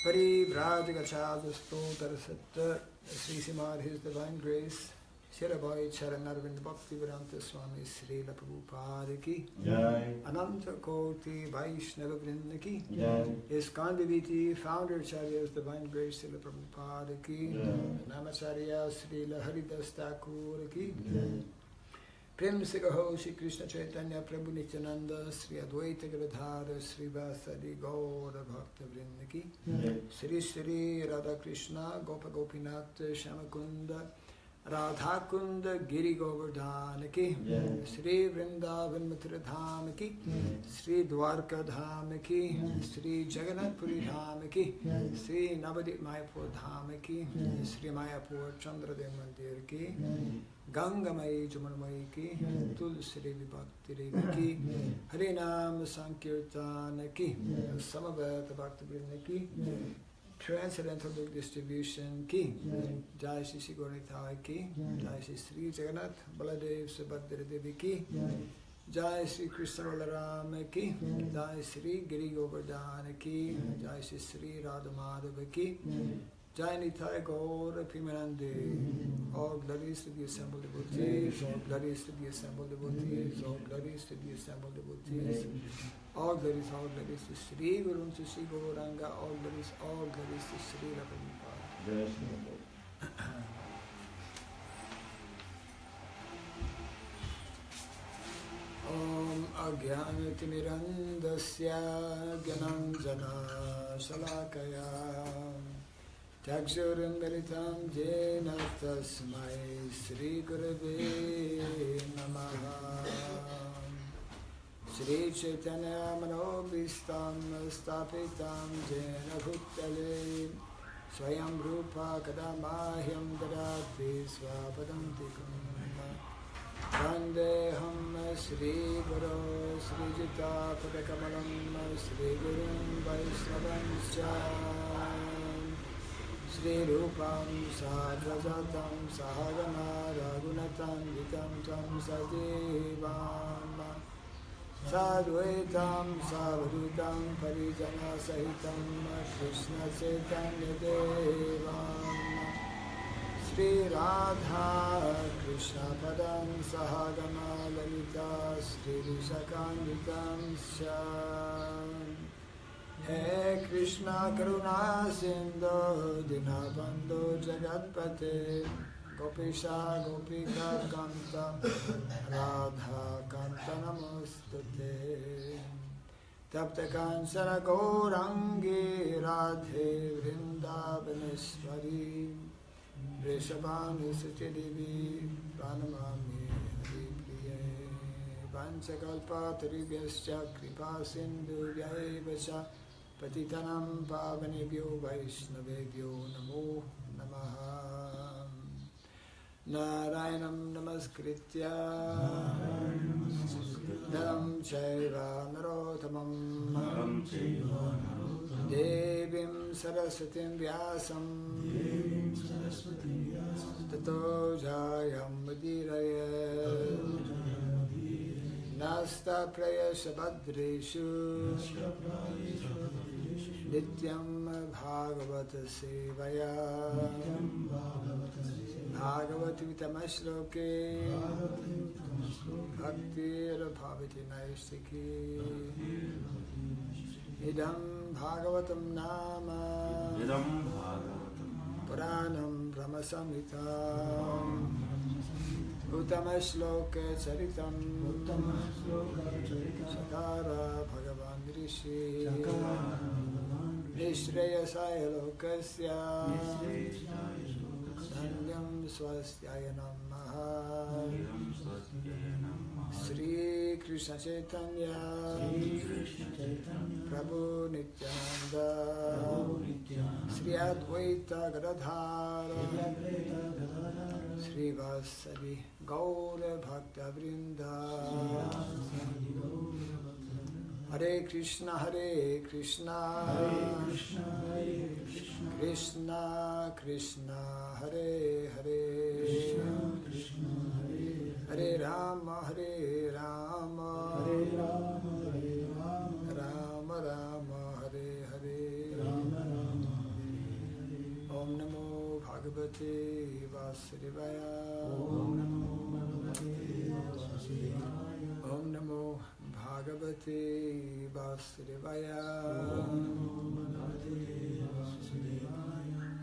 Parivrajagachadastotarasat Sri Simad His Divine Grace Shirabai Charanarvind Bhakti Vedanta Swami Srila Prabhupada Ki Ananta Koti Vaishnava Vrinda Ki ISKCON Deviti Founder Acharyas Divine Grace Srila Prabhupada Ki Namacharya Srila Haridas Thakur Ki Prem se Gaho Shri Krishna Chaitanya Prabhu Nityananda Sri Advaita Gadadhara Sri Vasadi Gaura Bhakta Vrinda Ki Sri Sri Radha Krishna Gopa Gopinath Shamakunda Radha Kunda Giri Govardhana Ki Sri Vrindavan Mathura Dham Ki Sri Dwarka Dham Ki Sri Jagannath Puri Dham Ki Sri Navadip Mayapur Dham Ki Sri Mayapur Chandradev Mandir Ki Gangamai Jamunamai Ki Tulsi Devi Bhakti Devi Ki Harinam Sankirtana Ki Samaveta Bhakti Vrinda Ki Transcendental Book Distribution Ki Jai Shri Shri Gauranitai Ki Jai Shri Sri Jagannath Baladev Subhadra Devi Ki Jai Shri Krishna Balaram Ki Jai Shri Giri Govardhana Ki Jai Shri Sri Radha Madhava Ki Jai Nitai Gaur Pimanande. All glories to the assembled devotees, all glories to the assembled devotees, all glories to the assembled devotees, all glories to Sri Guru, to Sri Gauranga, all glories to Sri Prabhupada. Om Agyanatimirandasya Gyananjana Shalakaya Chakshurunmilitam Jena Tasmai Sri Gurave Namaha Sri Chaitanya Manobhistam Stapitam Jena Bhutale Swayam Rupa Kadamahyam Dadati Swapadam Tikam Vandeham Sri Guru Sri Jita Padakamalam Sri Gurum Vaishnavanscha Sri Rupam Sadvajatam Sahagana Ragunatam Vitam Tam Sajivam Sadvaitam Savadutam Parijana Sahitam Krishna Chaitanya Devam Sri Radha Krishna Padam Sahagana Lalita Sri Vishakanitam Sham He Krishna Karuna Sindhu Dinabandhu Jagatpate Gopisha Gopika Kanta Radha Kanta Namostate Tapta Kansana Gaurangi Radhe Vrindavaneshwari Vrishabhanu Sati Devi Pranamami Haripriye Vanchakalpa Taribhyascha Kripa Sindhu Vyayevascha Patitanam Pavanebhyo Vaishnavebhyo Namo Namaha Narayanam Namaskritya Naram Chaiva Narottamam Devim Saraswatim Vyasam Tato Jayam Udirayet Nasta Prayasha Bhadreshu Nityam Bhagavata Sevaya Bhagavati Vitamashloke Bhaktir Bhavati Naistiki Idam Bhagavatam Nama Puranam Brahmasamhitam Uttamashloka Charitam Sakara Bhagavan Rishi Nishreyasaya Lokasya Sanyam Swastyaya Namaha Sri Krishna Chaitanya Prabhu Nityananda Sri Advaita Gadadhara Sri Vasadi Gaura Bhakta Vrinda Hare Krishna Krishna Krishna Hare Hare Hare Rama Rama Rama Hare Hare Bhagavate Vasudevaya. Om Namo Bhagavate Vasudevaya.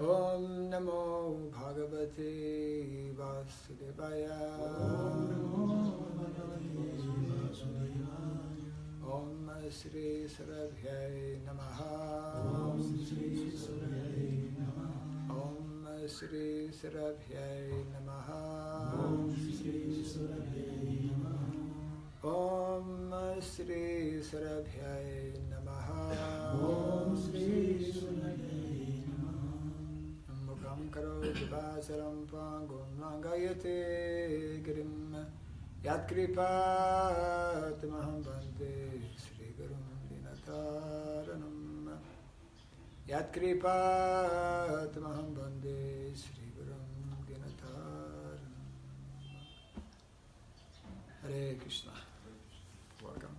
Om Namo Bhagavate Vasudevaya. Om Shri Sarabhyai Namaha. Om Shri Sarabhyai Namaha. Om Shri Sarabhyai Namaha. Mukhaṁ karoti vācāṁ pāṅgum vāṅgayate girim. Yat kripatamaham bhante Sri Gurum Dinataranam. Yat kripatamaham bhante Sri Gurum Dinataranam. Hare Krishna. Welcome.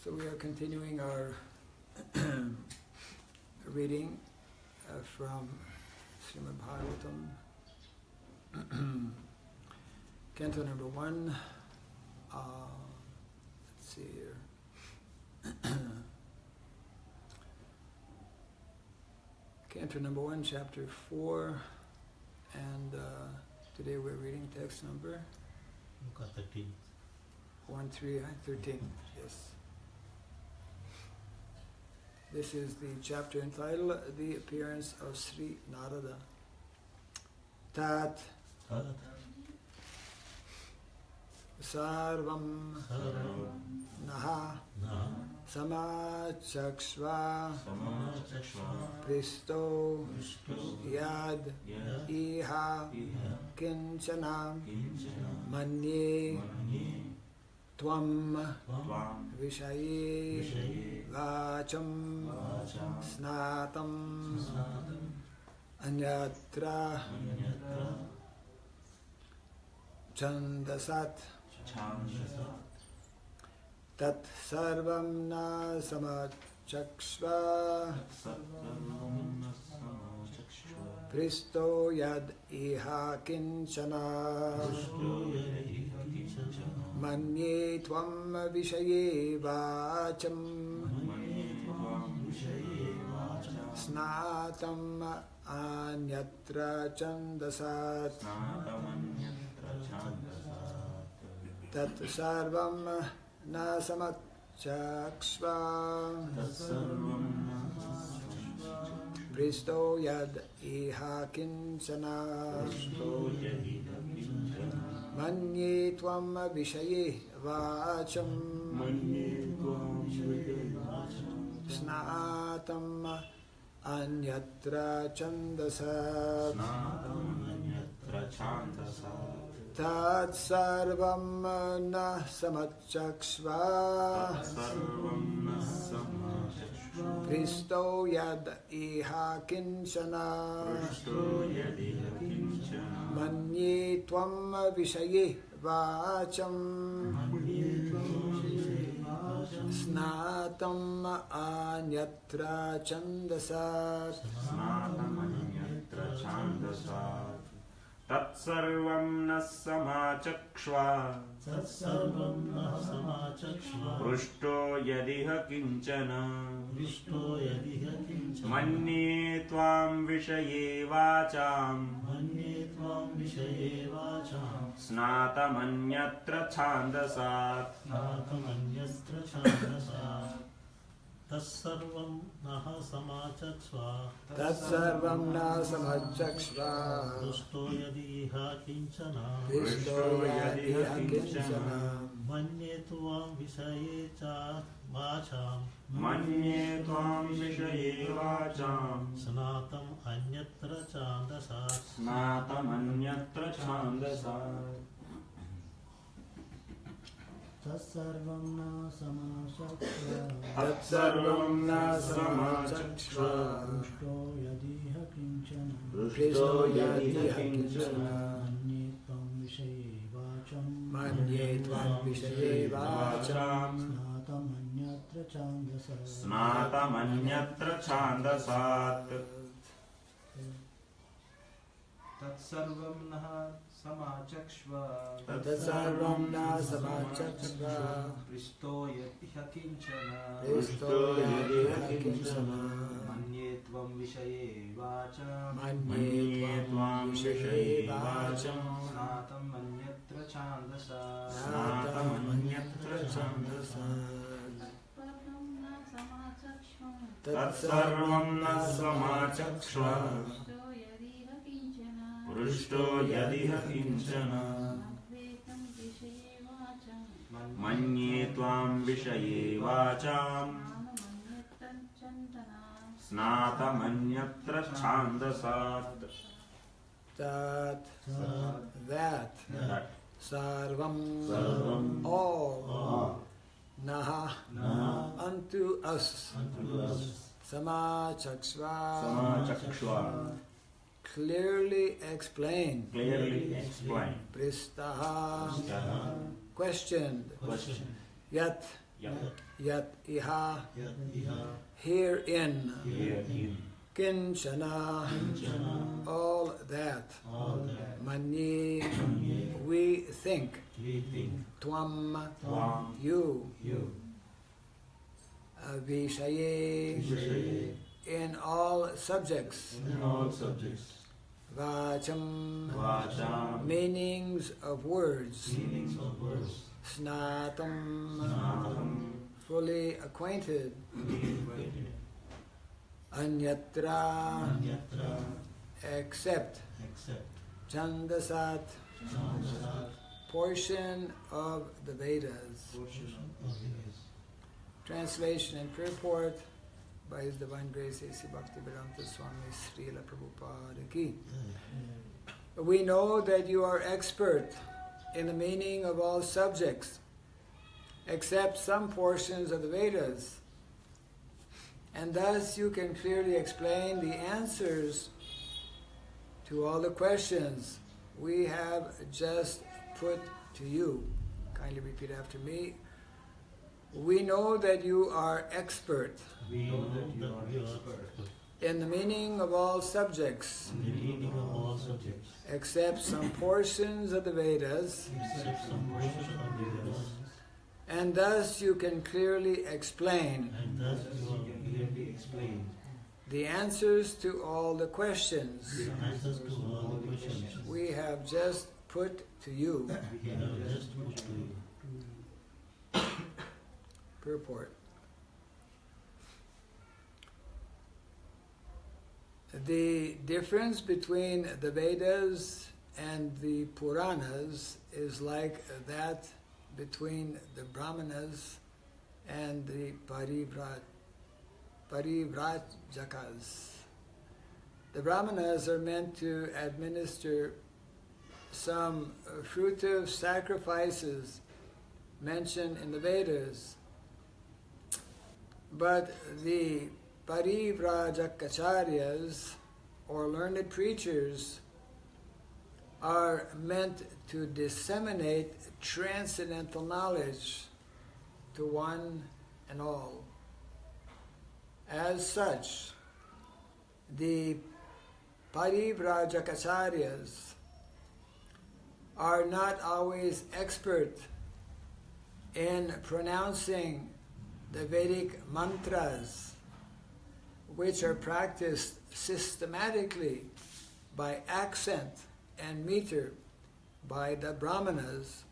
So we are continuing our reading from Srimad Bhagavatam, Canto number 1. Let's see here. Canto number 1, chapter 4, and today we're reading text number 13. 13, yes. This is the chapter entitled The Appearance of Sri Narada. Tat sarvam naha samācakṣva pṛṣṭo yad iha kiñcana manye tvām viṣaye vācām snātam anyatra chāndasāt tat sarvaṁ na samācakṣva pṛṣṭo yad iha kiñcana manye tvām viṣaye vācām snātam anyatra chāndasāt tat sarvaṁ na samācakṣva pṛṣṭo yad iha kiñcana manye tvām viṣaye vācām snātam anyatra chāndasāt tat sarvaṁ na samācakṣva pṛṣṭo yad iha kiñcana manye tvām viṣaye vācām snātam anyatra chāndasāt tat sarvaṁ na samācakṣva pṛṣṭo yadiha kiñcana manye tvām viṣaye vācām snātam anyatra chāndasāt Tatsarvam naha samācakṣva pṛṣṭo yadiha kiñcana manye tvām viṣaye vācām snātam anyatra chāndasāt Tatsarvam na samācakṣva pṛṣṭo yadiha kiñcana manye tvām viṣaye vācām snātam anyatra chāndasāt. snātam anyatra chāndasāt. tat sarvam nah samācakṣva. tat sarvam samācakṣva. pṛṣṭo yadiha kiñcana. pṛṣṭo kiñcana. manye tvām viṣaye vācām. manye tvāṁ viṣaye vācām. snātam anyatra chāndasāt. snātam anyatra chāndasāt. tat sarvam samācakṣva. pṛṣṭo yadiha kiñcana. manye tvām viṣaye vācām. snātam anyatra chāndasāt. That, that, sarvam, all, naha, unto us, samācakṣva, clearly explain, pṛṣṭaḥ, questioned, yat, iha, herein, kiñcana, all that, manye, we think, tvām, you, viṣaye, in all subjects, vācām, meanings of words, snātam, fully acquainted, anyatra, except, chāndasāt, portion of the Vedas. Translation and purport by His Divine Grace A.C. Bhaktivedanta Swami Srila Prabhupada ki. We know that you are expert in the meaning of all subjects, except some portions of the Vedas, and thus you can clearly explain the answers to all the questions we have just put to you. Kindly repeat after me. We know that you are expert in the meaning of all subjects, except some portions of the Vedas, and thus you can clearly explain the answers to all the questions we have just put to you. Purport. The difference between the Vedas and the Puranas is like that between the Brahmanas and the Parivrājakas. The Brahmanas are meant to administer some fruitive sacrifices mentioned in the Vedas, but the Parivrājakacharyas, or learned preachers, are meant to disseminate transcendental knowledge to one and all. As such, the Parivrājakacharyas are not always expert in pronouncing the Vedic mantras, which are practiced systematically by accent and meter by the Brahmanas,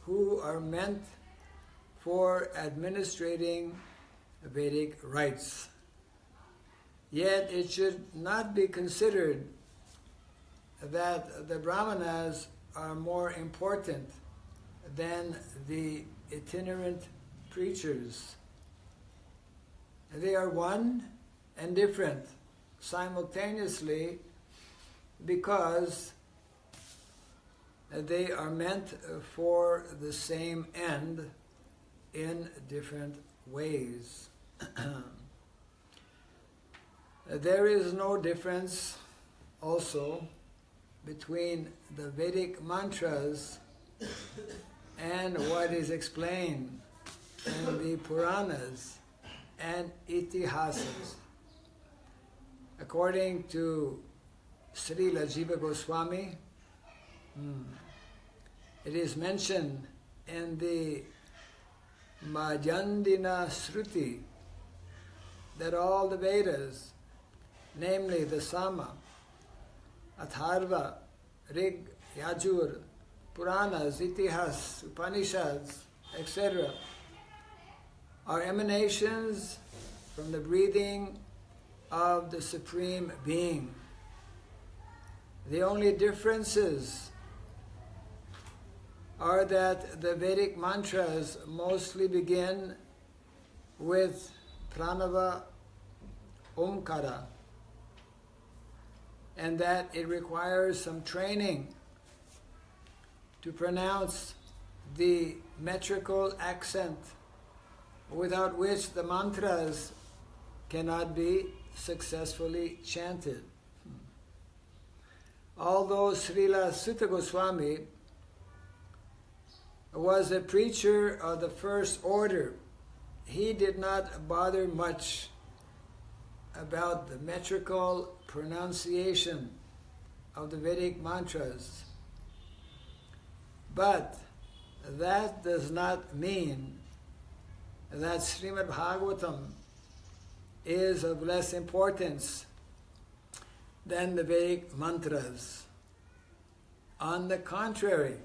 who are meant for administrating Vedic rites. Yet it should not be considered that the Brahmanas are more important than the itinerant preachers. They are one and different simultaneously because they are meant for the same end in different ways. There is no difference also between the Vedic mantras and what is explained in the Puranas and Itihasas. According to Srila Jiva Goswami, it is mentioned in the Madhyandina Sruti that all the Vedas, namely the Sama, Atharva, Rig, Yajur, Puranas, Itihas, Upanishads, etc., are emanations from the breathing of the Supreme Being. The only differences are that the Vedic mantras mostly begin with pranava omkara, and that it requires some training to pronounce the metrical accent, without which the mantras cannot be successfully chanted. Although Srila Sutta Goswami was a preacher of the first order, he did not bother much about the metrical pronunciation of the Vedic mantras. But that does not mean that Srimad Bhagavatam is of less importance than the Vedic mantras. On the contrary,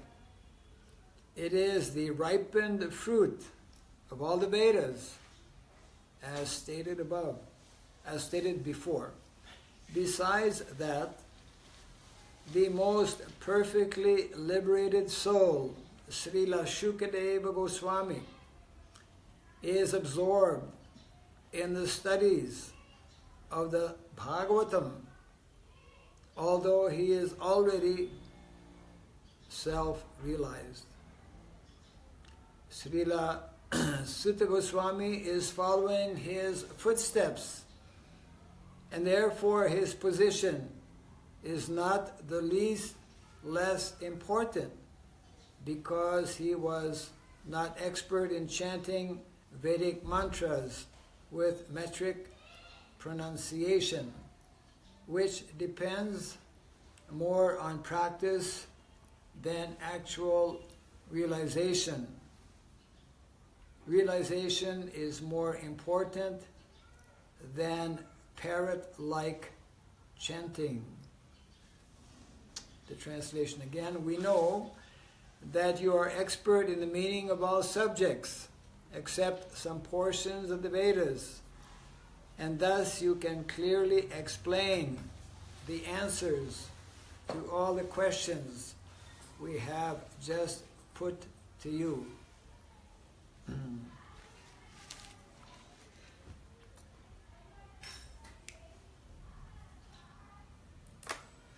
it is the ripened fruit of all the Vedas, as stated above, as stated before. Besides that, the most perfectly liberated soul, Srila Shukadeva Goswami, is absorbed in the studies of the Bhagavatam, although he is already self-realized. Srila Sutta Goswami is following his footsteps, and therefore his position is not the least less important, because he was not expert in chanting Vedic mantras with metric pronunciation, which depends more on practice than actual realization. Realization is more important than parrot-like chanting. The translation again: we know that you are expert in the meaning of all subjects, except some portions of the Vedas, and thus you can clearly explain the answers to all the questions we have just put to you.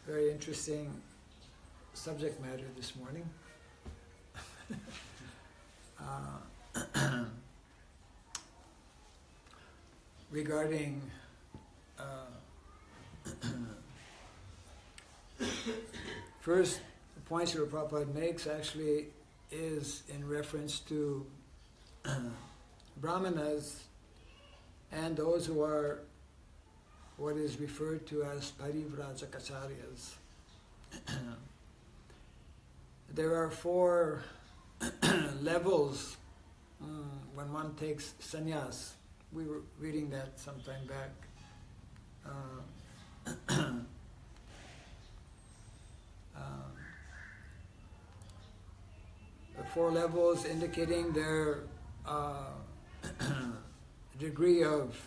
Very interesting subject matter this morning. Regarding first, the point Srila Prabhupada makes actually is in reference to Brahmanas and those who are what is referred to as parivrajakacharyas. There are 4 levels when one takes sannyas. We were reading that some time back. The 4 levels indicating their degree of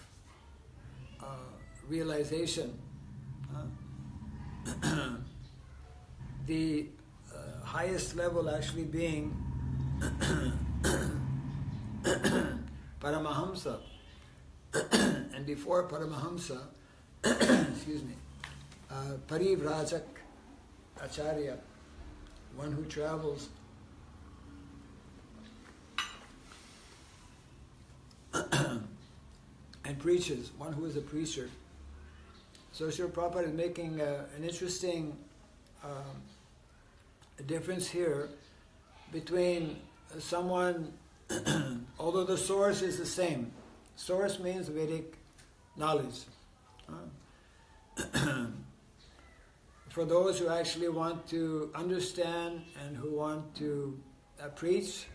realization. The highest level actually being Paramahamsa. And before Paramahamsa, excuse me, Parivrajak Acharya, one who travels and preaches, one who is a preacher. So Srila Prabhupada is making an interesting difference here between someone although the source is the same. Source means Vedic knowledge. For those who actually want to understand and who want to preach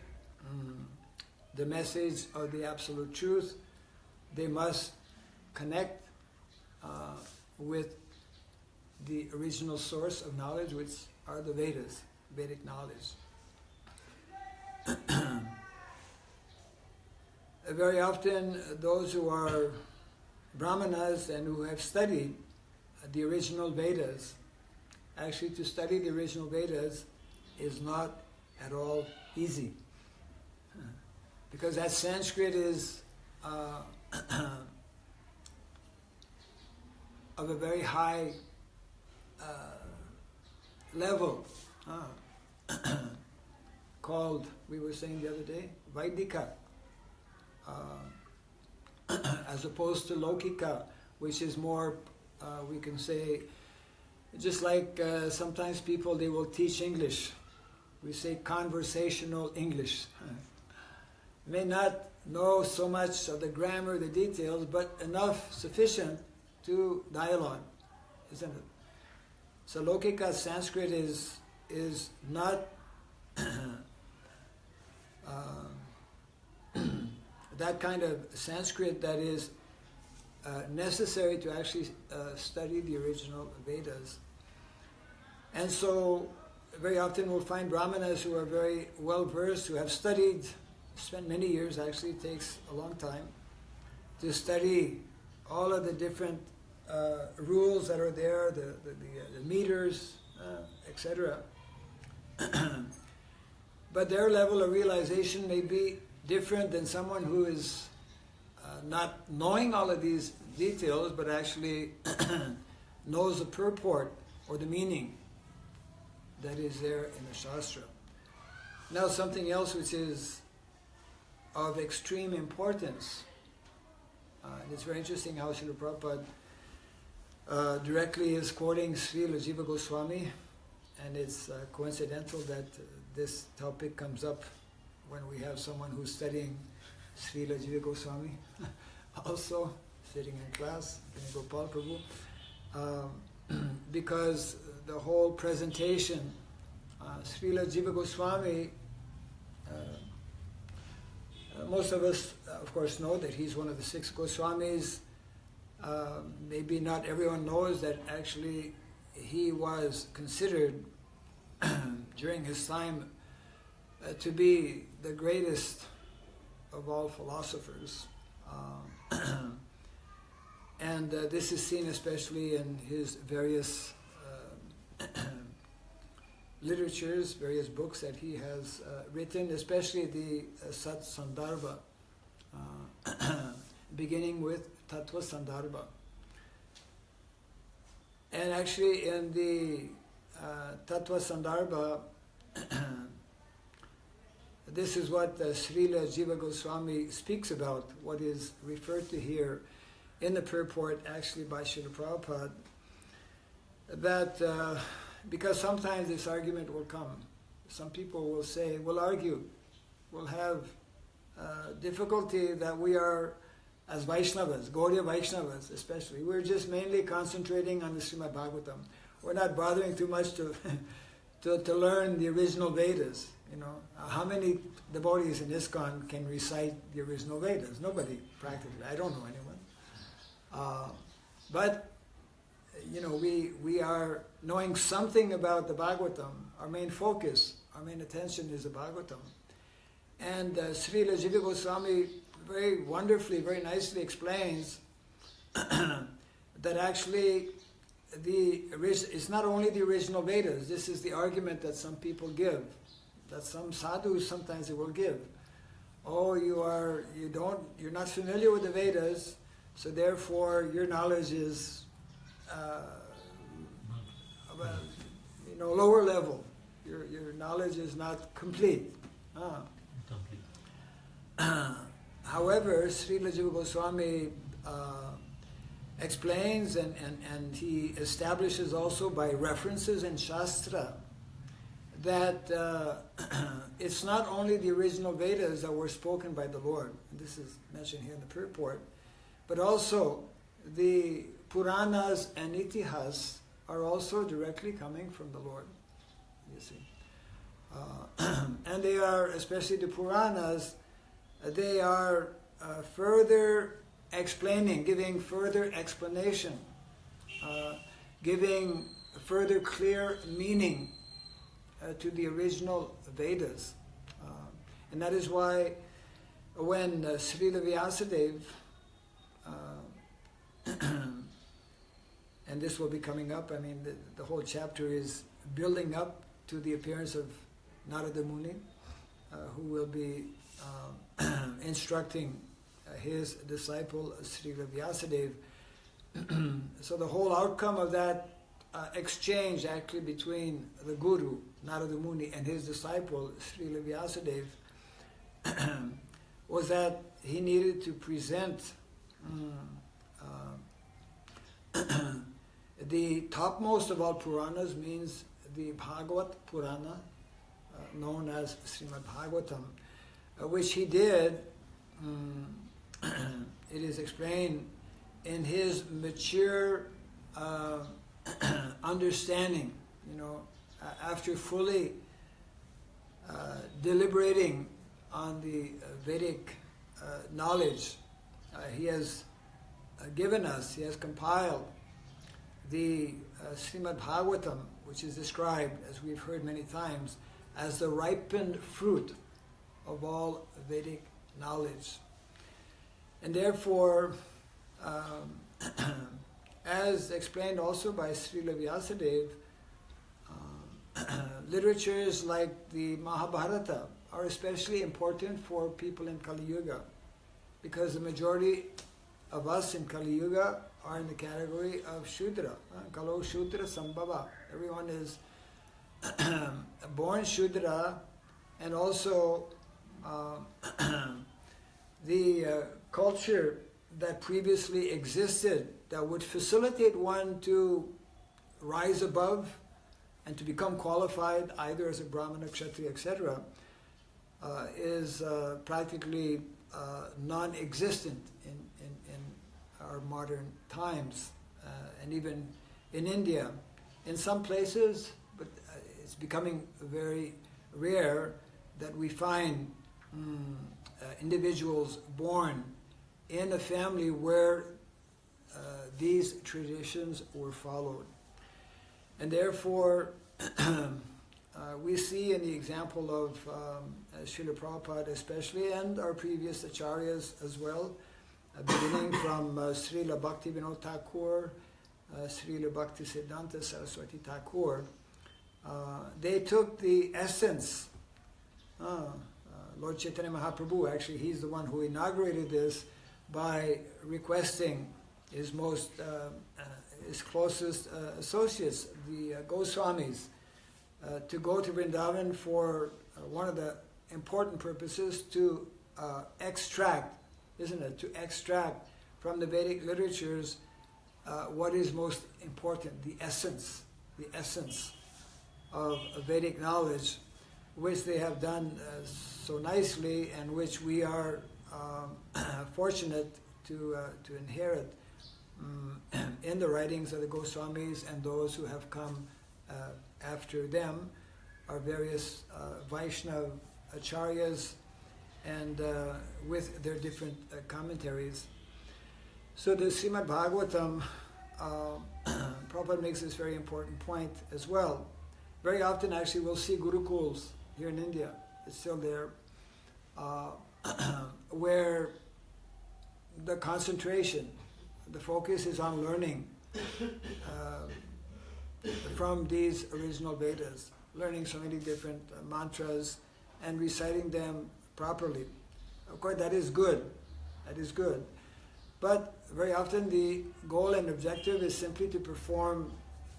the message of the absolute truth, they must connect with the original source of knowledge, which are the Vedas, Vedic knowledge. Very often, those who are Brahmanas and who have studied the original Vedas, actually to study the original Vedas is not at all easy. Because that Sanskrit is of a very high level, called, we were saying the other day, Vaidika, as opposed to Lokika, which is more, we can say, just like sometimes people, they will teach English. We say conversational English. May not know so much of the grammar, the details, but enough, sufficient to dialogue, isn't it? So Lokika Sanskrit is not that kind of Sanskrit that is necessary to actually study the original Vedas. And so very often we'll find Brahmanas who are very well versed, who have studied, spent many years, actually it takes a long time, to study all of the different rules that are there, the meters, etc. But their level of realization may be different than someone who is not knowing all of these details, but actually knows the purport or the meaning that is there in the Shastra. Now something else which is of extreme importance, and it's very interesting how Srila Prabhupada directly is quoting Srila Jiva Goswami, and it's coincidental that this topic comes up when we have someone who's studying Srila Jiva Goswami, also sitting in class, Gopal Prabhu, because the whole presentation, Srila Jiva Goswami, most of us, of course, know that he's one of the 6 Goswamis. Maybe not everyone knows that actually he was considered during his time to be the greatest of all philosophers. And this is seen especially in his various literatures, various books that he has written, especially the Sat Sandarbha, beginning with Tattva Sandarbha. And actually in the Tattva Sandarbha, this is what Srila Jiva Goswami speaks about, what is referred to here in the purport actually by Srila Prabhupada, that because sometimes this argument will come. Some people will say, will argue, will have difficulty that we are, as Vaishnavas, Gaudiya Vaishnavas especially, we're just mainly concentrating on the Srimad Bhagavatam. We're not bothering too much to learn the original Vedas. You know, how many devotees in ISKCON can recite the original Vedas? Nobody, practically. I don't know anyone. But you know, we are knowing something about the Bhagavatam. Our main focus, our main attention is the Bhagavatam. And Srila Jiva Goswami very wonderfully, very nicely explains that actually it's not only the original Vedas. This is the argument that some people give, that some sadhus sometimes they will give. Oh, you're not familiar with the Vedas, so therefore your knowledge is lower level. Your knowledge is not complete. However, Srila Jiva Goswami explains and he establishes also by references in Shastra that it's not only the original Vedas that were spoken by the Lord, this is mentioned here in the purport, but also the Puranas and Itihas are also directly coming from the Lord, you see. And they are, especially the Puranas, they are further explaining, giving further explanation, giving further clear meaning to the original Vedas. And that is why when Srila Vyasadeva, and this will be coming up, I mean the whole chapter is building up to the appearance of Narada Muni, who will be instructing his disciple Srila Vyasadeva. So the whole outcome of that exchange actually between the Guru, Narada Muni, and his disciple Srila Vyasadeva was that he needed to present the topmost of all Puranas, means the Bhagavat Purana, known as Srimad Bhagavatam, which he did, it is explained, in his mature understanding, after fully deliberating on the Vedic knowledge. He has given us, he has compiled the Srimad Bhagavatam, which is described, as we've heard many times, as the ripened fruit of all Vedic knowledge. And therefore, as explained also by Srila Vyasadeva, literatures like the Mahabharata are especially important for people in Kali Yuga, because the majority of us in Kali Yuga are in the category of Shudra. Kalo Shudra Sambhava. Everyone is born Shudra, and also the culture that previously existed that would facilitate one to rise above and to become qualified either as a Brahmana, Kshatriya, etc., is practically non-existent in our modern times, and even in India. In some places, but it's becoming very rare that we find individuals born in a family where these traditions were followed. And therefore, we see in the example of Srila Prabhupada especially, and our previous acharyas as well, beginning from Srila Bhaktivinoda Thakur, Srila Bhaktisiddhanta Saraswati Thakur, they took the essence. Lord Chaitanya Mahaprabhu, actually, he's the one who inaugurated this by requesting his his closest associates, the Goswamis, to go to Vrindavan for one of the important purposes, to extract, isn't it? To extract from the Vedic literatures what is most important, the essence of Vedic knowledge, which they have done so nicely, and which we are fortunate to inherit in the writings of the Goswamis and those who have come after them, our various Vaishnava acharyas, and with their different commentaries. So the Srimad Bhagavatam, Prabhupada makes this very important point as well. Very often, actually, we'll see gurukuls here in India. It's still there, where the concentration, the focus is on learning from these original Vedas, learning so many different mantras and reciting them properly. Of course, that is good. But very often the goal and objective is simply to perform,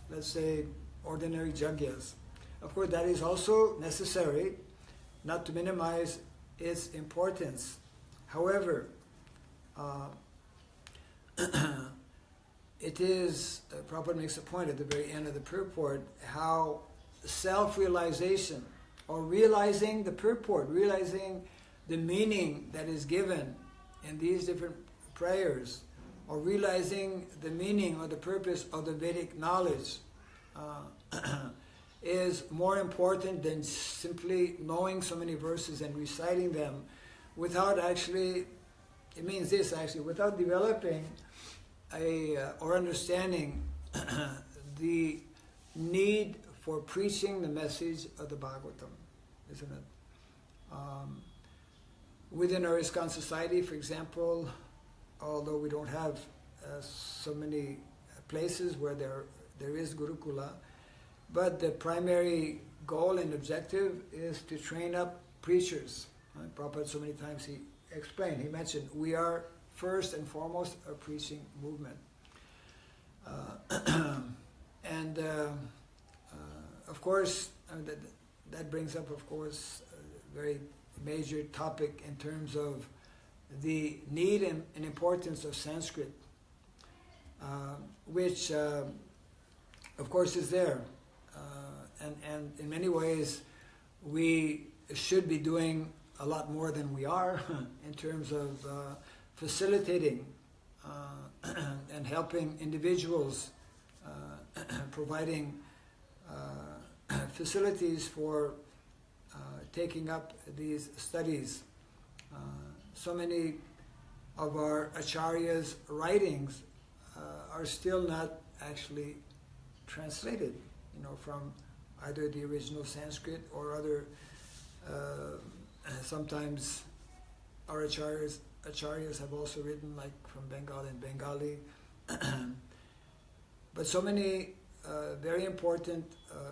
let's say, ordinary yagyas. Of course, that is also necessary, not to minimize its importance. However, it is, Prabhupada makes a point at the very end of the purport, how self-realization, or realizing the purport, realizing the meaning that is given in these different prayers, or realizing the meaning or the purpose of the Vedic knowledge is more important than simply knowing so many verses and reciting them without actually, it means this actually, without developing or understanding the need for preaching the message of the Bhagavatam, isn't it? Within our ISKCON society, for example, although we don't have so many places where there is Gurukula, but the primary goal and objective is to train up preachers. Prabhupada so many times he explained, he mentioned, we are first and foremost a preaching movement. Of course, that brings up, of course, a very major topic in terms of the need and importance of Sanskrit, which, of course, is there. And in many ways, we should be doing a lot more than we are in terms of facilitating and helping individuals, providing facilities for taking up these studies. So many of our acharyas' writings are still not actually translated, from either the original Sanskrit or other. Sometimes our acharyas have also written, like from Bengal and Bengali. But so many very important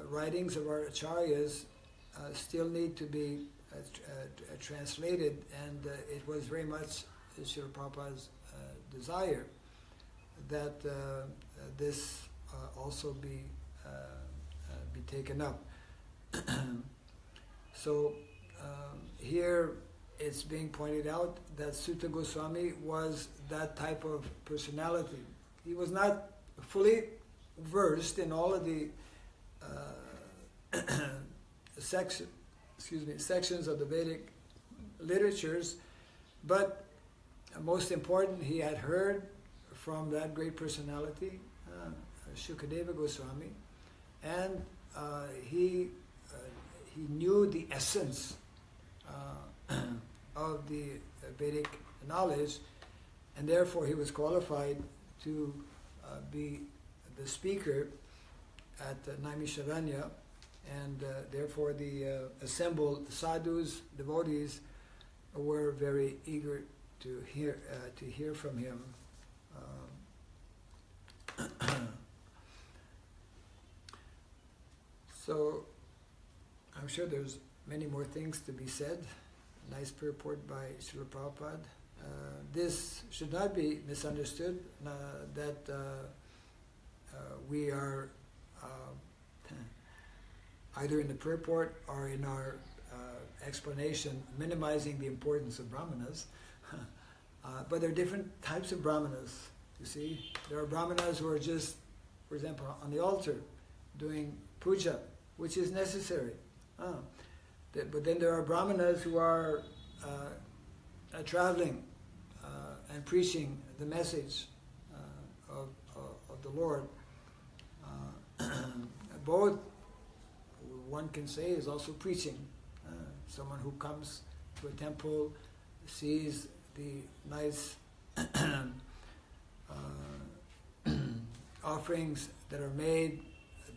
writings of our acharyas still need to be translated, and it was very much Srila Prabhupada's desire that this also be taken up. So here it's being pointed out that Sutta Goswami was that type of personality. He was not fully versed in all of the sections of the Vedic literatures, but most important, he had heard from that great personality, Shukadeva Goswami, and he knew the essence of the Vedic knowledge, and therefore he was qualified to be the speaker at Naimisharanya, and therefore the assembled sadhus, devotees, were very eager to hear from him. So I'm sure there's many more things to be said. Nice purport by Srila Prabhupada. This should not be misunderstood, that we are either in the purport or in our explanation minimizing the importance of brahmanas. But there are different types of brahmanas, you see. There are brahmanas who are just, for example, on the altar doing puja, which is necessary. But then there are brahmanas who are traveling and preaching the message of the Lord. Both, one can say, is also preaching. Someone who comes to a temple, sees the nice offerings that are made,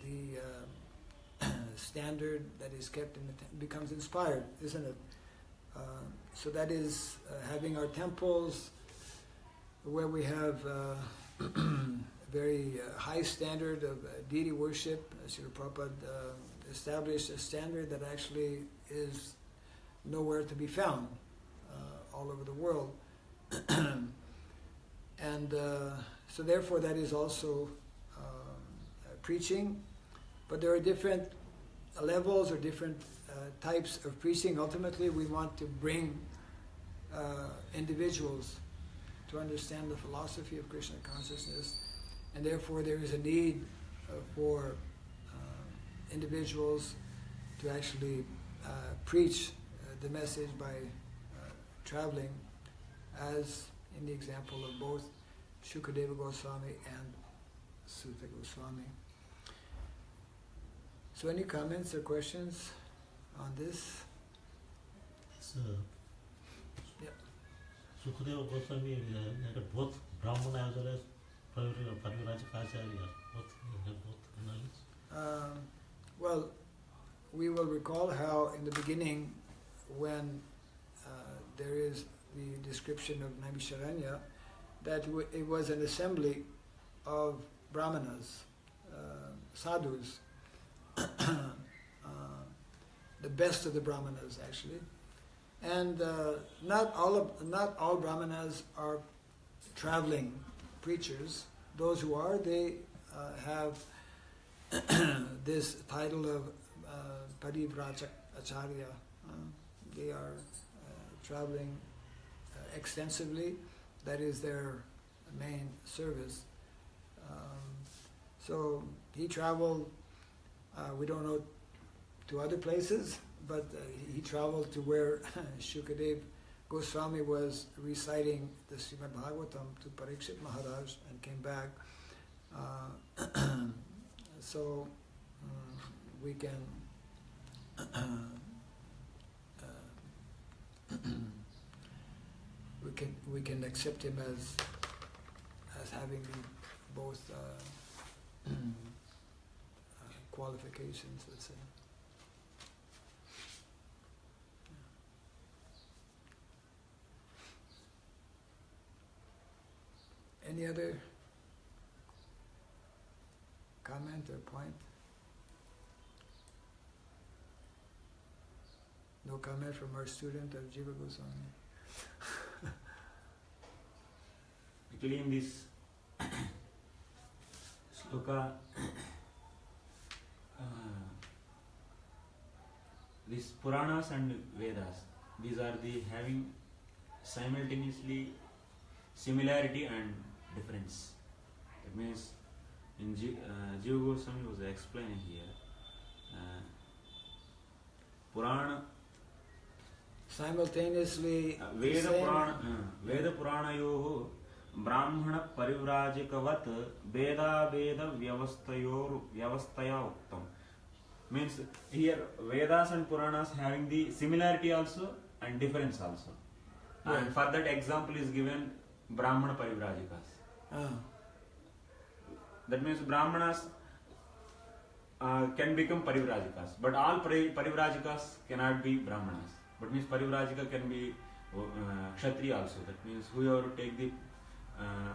the standard that is kept in the becomes inspired, isn't it? So that is having our temples where we have a very high standard of deity worship. Srila Prabhupada established a standard that actually is nowhere to be found all over the world. And so therefore that is also preaching, but there are different levels or different types of preaching. Ultimately we want to bring individuals to understand the philosophy of Krishna consciousness, and therefore there is a need for individuals to actually preach the message by traveling, as in the example of both Shukadeva Goswami and Suta Goswami. So any comments or questions on this? So, Yeah. Sukadeva Goswami had both Brahmana as well as Parivrajaka both knowledge. Well, we will recall how in the beginning, when there is the description of Naimisharanya, that it was an assembly of brahmanas, sadhus, the best of the brahmanas actually, and not all brahmanas are traveling preachers. Those who are, they have this title of Parivrajaka Acharya. They are traveling extensively. That is their main service. So he traveled, we don't know, to other places, but he traveled to where Shukadeva Goswami was reciting the Srimad Bhagavatam to Parikshit Maharaj and came back. So we can we can accept him as having both qualifications, let's say. Any other comment or point? No comment from our student of Jiva Goswami. Actually, in this sloka, these Puranas and Vedas, these are the having simultaneously similarity and difference. That means in Jiva Goswami was explaining here, Purana simultaneously Veda Puranayoho Brahmana Parivrajikavat Veda Veda Vyavastaya Uktam. Means here Vedas and Puranas having the similarity also and difference also. Yeah. And for that example is given Brahmana Parivrājikas. That means Brahmanas can become Parivrājikas, but all Parivrājikas cannot be Brahmanas. But means Parivrājika can be Kshatriya also. That means whoever take the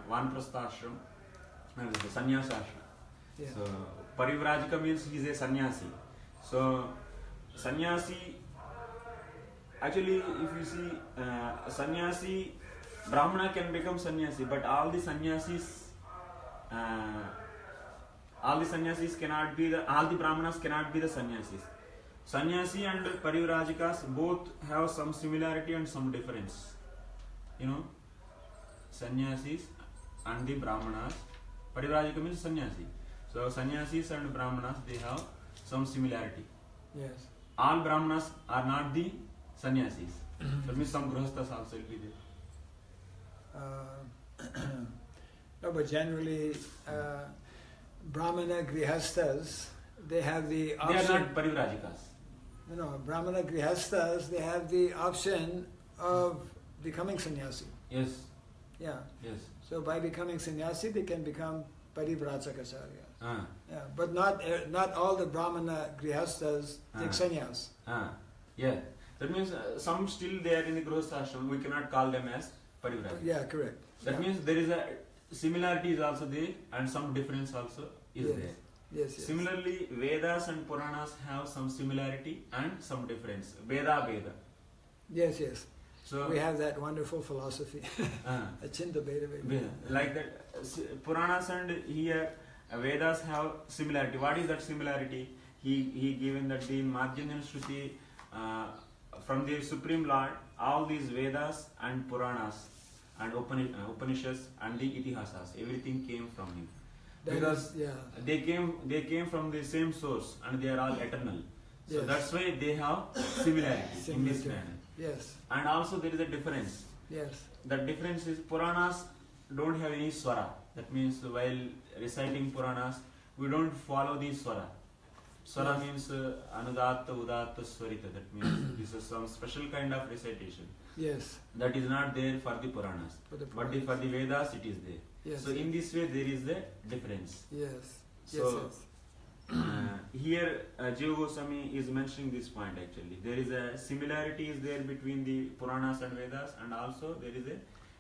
pṛṣṭaḥ and the sannyasa ashram. Yeah. So Parivrājika means he is a sannyasi. So sannyasi, actually if you see sannyasi, Brahmana can become sannyasi, but all the sannyasis cannot be all the Brahmanas cannot be the sannyasis. Sannyasi and Parivrājikas both have some similarity and some difference. You know, sannyasis and the Brahmanas, Parivrājika means sannyasi. So sannyasis and Brahmanas, they have some similarity. Yes. All Brahmanas are not the sannyasis. That means some grihasthas also will be there. No, but generally, Brahmana grihasthas, they have the option. They are not Parivrājikas. No, Brahmana grihasthas, they have the option of becoming sannyasi. Yes. Yeah. Yes. So by becoming sannyasi, they can become Parivrājaka Acharya. Yeah, but not all the Brahmana grihasthas take sannyas. Yeah. That means some still they are in the grihastha ashram. We cannot call them as Parivrājika. Yeah, correct. That means there is a similarity is also there and some difference also is there. Yes. Similarly, Vedas and Puranas have some similarity and some difference. Veda. Yes. So we have that wonderful philosophy. Achinta Veda. Like that, Puranas and here Vedas have similarity. What is that similarity? He given that the Madhyamana Shruti from the Supreme Lord, all these Vedas and Puranas and Upanishads and the Itihasas, everything came from him. because they came from the same source and they are all eternal. So that's why they have similarity in this manner. Yes. And also there is a difference. Yes. The difference is Puranas don't have any swara. That means while reciting Puranas, we don't follow the swara. Swara means anudatta, udatta, swarita. That means this is some special kind of recitation. Yes. That is not there for the Puranas. But for the Vedas it is there. Yes. So in this way there is a difference. Yes. So here Jiva Goswami is mentioning this point actually. There is a similarity is there between the Puranas and Vedas, and also there is a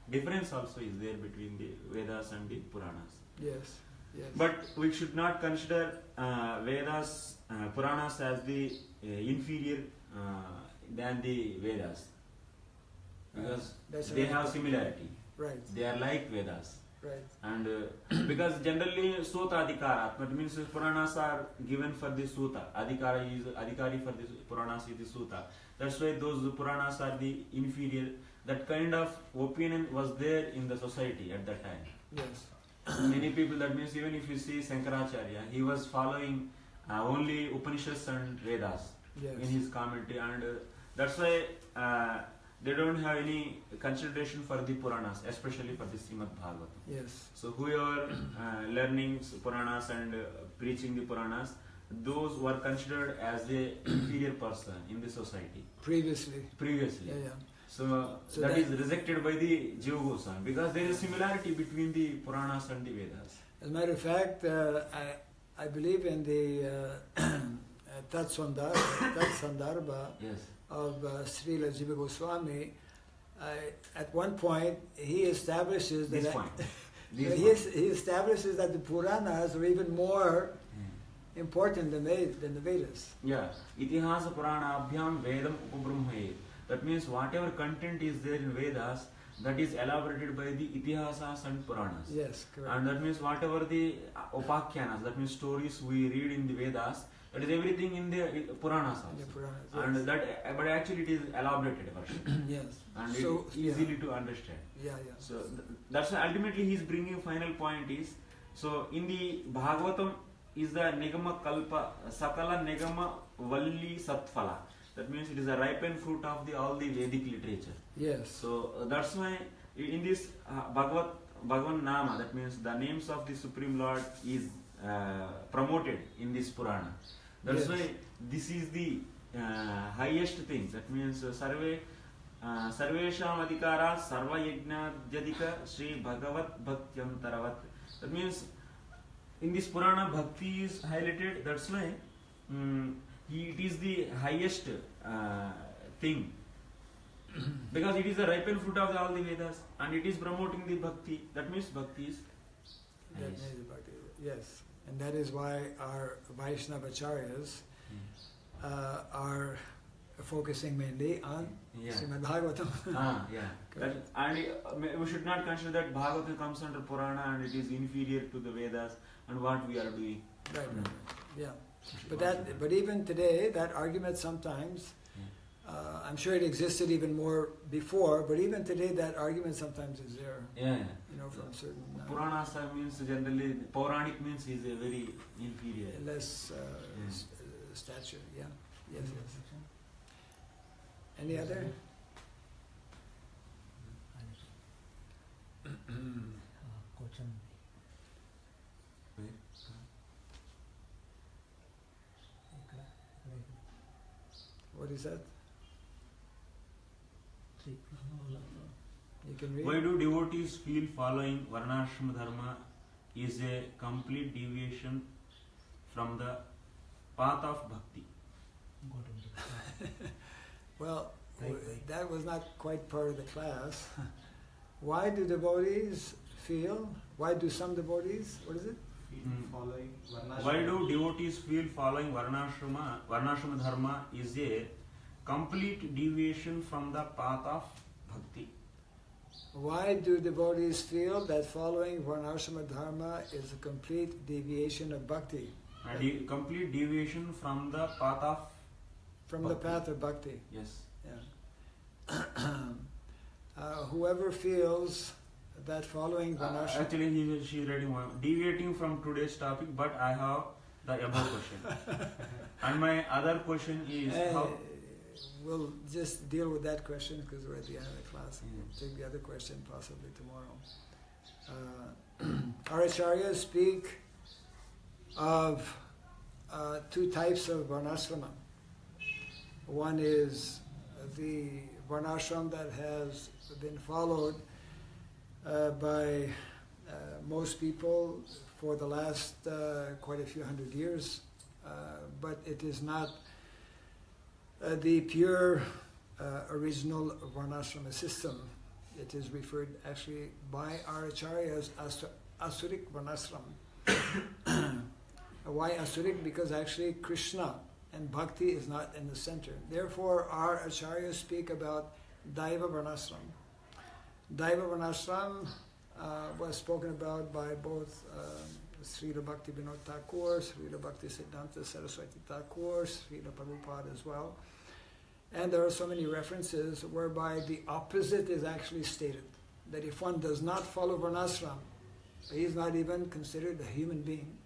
difference also is there between the Vedas and the Puranas. Yes. Yes. But we should not consider Vedas, Puranas as the inferior than the Vedas, because they have similarity. Right. They are like Vedas. Right. And because generally Sota Adhikarat, that means Puranas are given for the Suta. Adhikari for the Puranas is the Suta. That's why those Puranas are the inferior. That kind of opinion was there in the society at that time. Yes. Many people, that means even if you see Shankaracharya, he was following only Upanishads and Vedas in his commentary, and that's why they don't have any consideration for the Puranas, especially for the Srimad Bhagavatam. Yes. So whoever learning Puranas and preaching the Puranas, those were considered as the inferior person in the society. Previously. Yeah. So that is rejected by the Jiva Goswami, because there is similarity between the Puranas and the Vedas. As a matter of fact, I believe in the Tat Sandarbha of Srila Jiva Goswami. At one point, he establishes that he establishes that the Puranas are even more important than the Vedas. Yeah, Itihasa Purana Abhyam Vedam Upabrahmayet. That means whatever content is there in Vedas, that is elaborated by the Itihasas and Puranas. Yes, correct. And that means whatever the Upakyanas, that means stories we read in the Vedas, that is everything in the Puranas also. The Puranas, and that, but actually it is elaborated version. Yes. And so, it is easily to understand. Yeah. So that's why ultimately he is bringing final point is, so in the Bhagavatam is the Nigama Kalpa, Sakala Nigama Valli Satphala. That means it is a ripened fruit of all the Vedic literature. Yes. So that's why in this Bhagavan Nama, that means the names of the Supreme Lord is promoted in this Purana. That's why this is the highest thing. That means Sarvesham Adhikara Sarva Yajna Jadika Sri Bhagavat Bhaktyam Taravat. That means in this Purana Bhakti is highlighted. That's why it is the highest thing, because it is the ripened fruit of all the Vedas, and it is promoting the Bhakti. That means Bhakti is yes, and that is why our Vaishnavacharyas are focusing mainly on Srimad Bhagavatam. And we should not consider that Bhagavatam comes under Purana and it is inferior to the Vedas and what we are doing. Right. Yeah. But even today, that argument sometimes, I'm sure it existed even more before, but even today that argument sometimes is there. Yeah. You know, from certain... Puranasa means generally, Pauranic means is a very inferior. Less stature, Yes. Any other? What is that? You can read. Why do devotees feel following Varnashrama Dharma is a complete deviation from the path of bhakti? Well, that was not quite part of the class. Why do some devotees, what is it? Following Varnashrama. Why do devotees feel following Varnashrama Dharma is a complete deviation from the path of bhakti? Why do devotees feel that following Varnashrama Dharma is a complete deviation of bhakti? A complete deviation from the path of the path of bhakti. Yes. Yeah. Whoever feels that following varnashram. Actually, she is reading one. Deviating from today's topic, but I have the above question. And my other question is how. We'll just deal with that question because we're at the end of the class. We'll take the other question possibly tomorrow. Our acharyas speak of two types of varnashrama. One is the varnashram that has been followed by most people for the last quite a few hundred years, but it is not the pure original varnashrama system. It is referred actually by our acharyas as asurik varnashram. Why asurik? Because actually Krishna and bhakti is not in the center. Therefore, our acharyas speak about daiva varnashram. Daiva varnashram was spoken about by both Srila Bhakti Vinod Thakur, Srila Bhakti Siddhanta Saraswati Thakur, Srila Prabhupada as well. And there are so many references whereby the opposite is actually stated. That if one does not follow varnashram, he is not even considered a human being.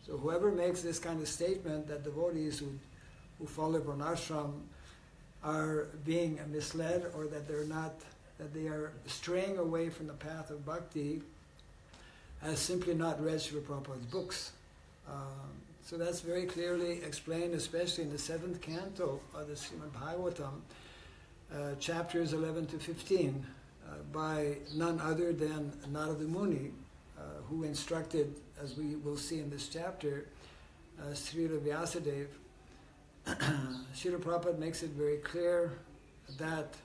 So whoever makes this kind of statement that devotees who follow varnashram are being misled or that they are straying away from the path of bhakti has simply not read Srila Prabhupada's books. So that's very clearly explained, especially in the 7th canto of the Srimad Bhagavatam, chapters 11 to 15, by none other than Narada Muni, who instructed, as we will see in this chapter, Srila Vyasadeva. Srila Prabhupada makes it very clear that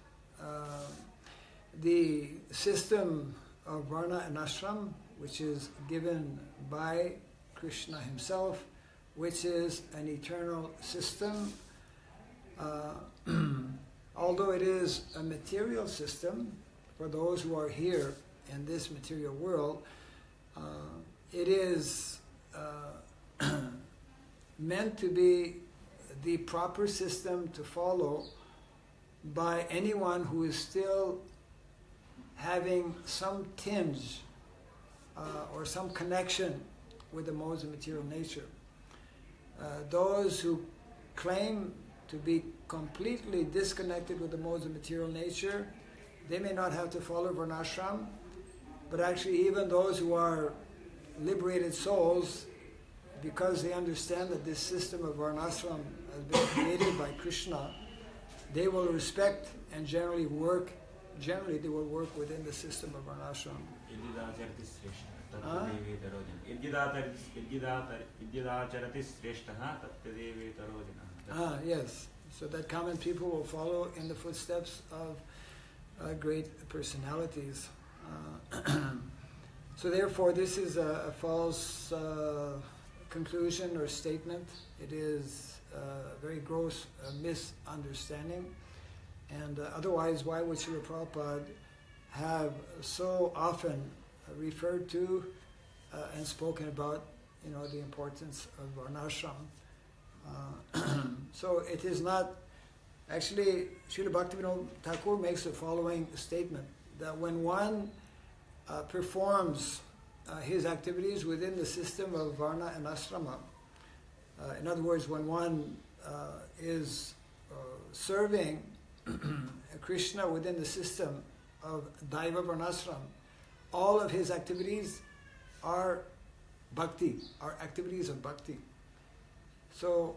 the system of varna and ashram, which is given by Krishna himself, which is an eternal system, although it is a material system for those who are here in this material world, it is meant to be the proper system to follow by anyone who is still having some tinge or some connection with the modes of material nature. Those who claim to be completely disconnected with the modes of material nature, they may not have to follow varnashram, but actually even those who are liberated souls, because they understand that this system of varnashram has been created by Krishna, they will respect and generally they will work within the system of varnashram. Yes. So that common people will follow in the footsteps of great personalities. So therefore, this is a false conclusion or statement. It is a very gross misunderstanding. And otherwise, why would Srila Prabhupada have so often referred to and spoken about, the importance of varnashram? So it is not. Actually, Srila Bhaktivinoda Thakur makes the following statement, that when one performs his activities within the system of varna and ashrama, in other words, when one is serving Krishna within the system of Daiva Varnashram, all of his activities are bhakti, are activities of bhakti. So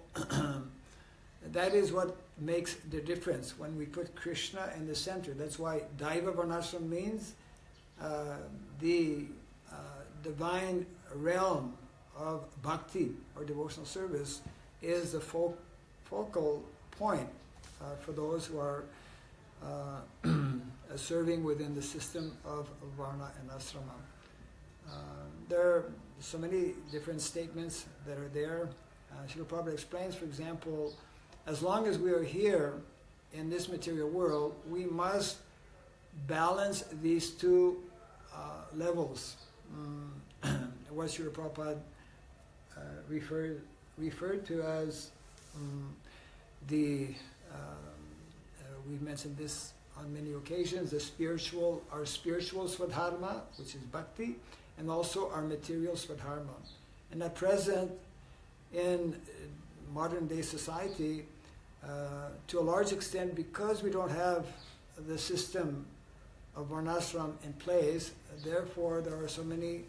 that is what makes the difference when we put Krishna in the center. That's why Daiva Varnashram means the divine realm of bhakti or devotional service is the focal point for those who are serving within the system of varna and asrama. There are so many different statements that are there. Srila Prabhupada explains, for example, as long as we are here in this material world, we must balance these two levels. What Srila Prabhupada referred to as we've mentioned this on many occasions, our spiritual swadharma, which is bhakti, and also our material swadharma. And at present, in modern day society, to a large extent, because we don't have the system of varnashram in place, therefore there are so many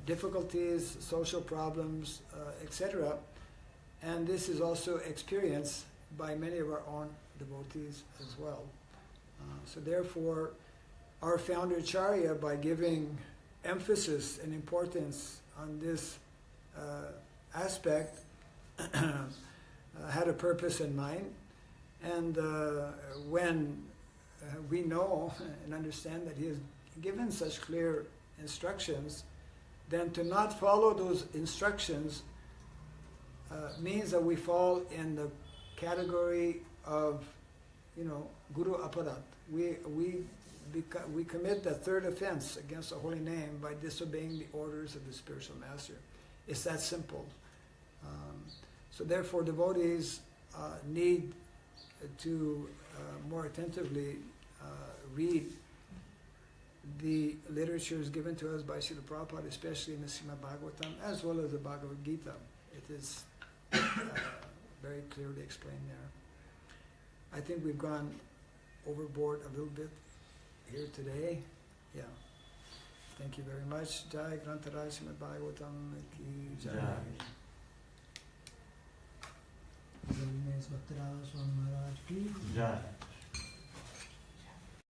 difficulties, social problems, etc. And this is also experienced by many of our own devotees as well. So therefore, our founder Acharya, by giving emphasis and importance on this aspect, had a purpose in mind. And when we know and understand that he has given such clear instructions, then to not follow those instructions means that we fall in the category of, guru aparat. We commit the third offense against the holy name by disobeying the orders of the spiritual master. It's that simple. So therefore, devotees need to more attentively read the literatures given to us by Srila Prabhupada, especially in the Srimad Bhagavatam, as well as the Bhagavad Gita. It is very clearly explained there. I think we've gone overboard a little bit here today. Yeah. Thank you very much. Jai Grantaraj Srimad Bhagavatam ki Jai. Jai Maharaj ki Jai.